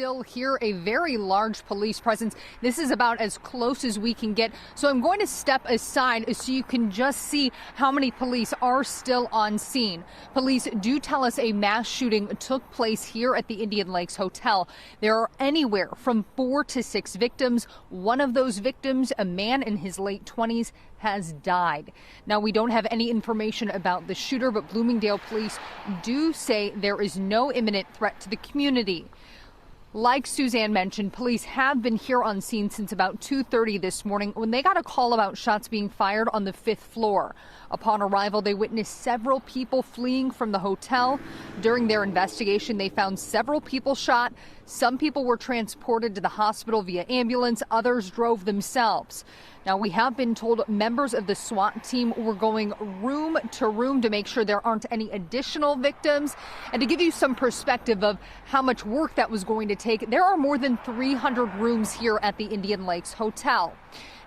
still here, a very large police presence. This is about as close as we can get. So I'm going to step aside so you can just see how many police are still on scene. Police do tell us a mass shooting took place here at the Indian Lakes Hotel. There are anywhere from 4 to 6 victims. One of those victims, a man in his late 20s, has died. Now, we don't have any information about the shooter, but Bloomingdale police do say there is no imminent threat to the community. Like Suzanne mentioned, police have been here on scene since about 2:30 this morning when they got a call about shots being fired on the 5th floor. Upon arrival, they witnessed several people fleeing from the hotel. During their investigation, they found several people shot. Some people were transported to the hospital via ambulance. Others drove themselves. Now, we have been told members of the SWAT team were going room to room to make sure there aren't any additional victims. And to give you some perspective of how much work that was going to take, there are more than 300 rooms here at the Indian Lakes Hotel.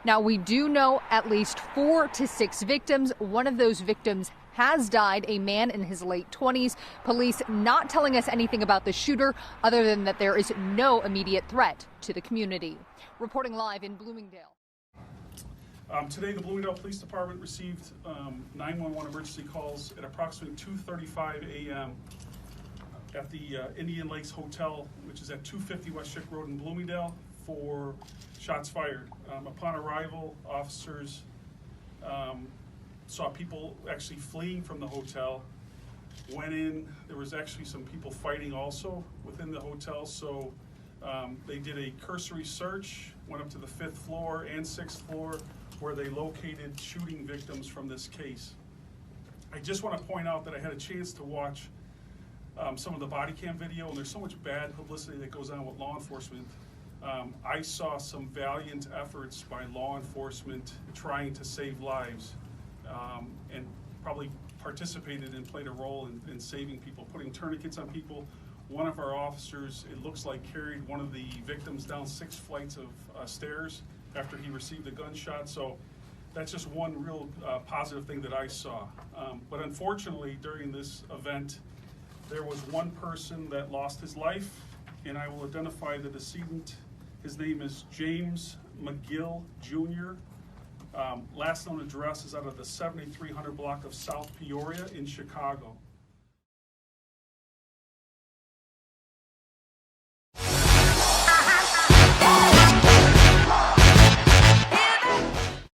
Now, we do know at least 4 to 6 victims. One of those victims has died, a man in his late 20s. Police not telling us anything about the shooter other than that there is no immediate threat to the community. Reporting live in Bloomingdale. Today, the Bloomingdale Police Department received 911 emergency calls at approximately 2:35 a.m. at the Indian Lakes Hotel, which is at 250 West Schick Road in Bloomingdale, for shots fired. Upon arrival, officers saw people actually fleeing from the hotel. Went in, there was actually some people fighting also within the hotel, so they did a cursory search, went up to the 5th floor and 6th floor, where they located shooting victims from this case. I just want to point out that I had a chance to watch some of the body cam video, and there's so much bad publicity that goes on with law enforcement. I saw some valiant efforts by law enforcement trying to save lives, and probably participated and played a role in saving people, putting tourniquets on people. One of our officers, it looks like, carried one of the victims down 6 flights of stairs after he received a gunshot. So that's just one real positive thing that I saw. But unfortunately, during this event, there was one person that lost his life, and I will identify the decedent. His name is James McGill Jr. Last known address is out of the 7300 block of South Peoria in Chicago.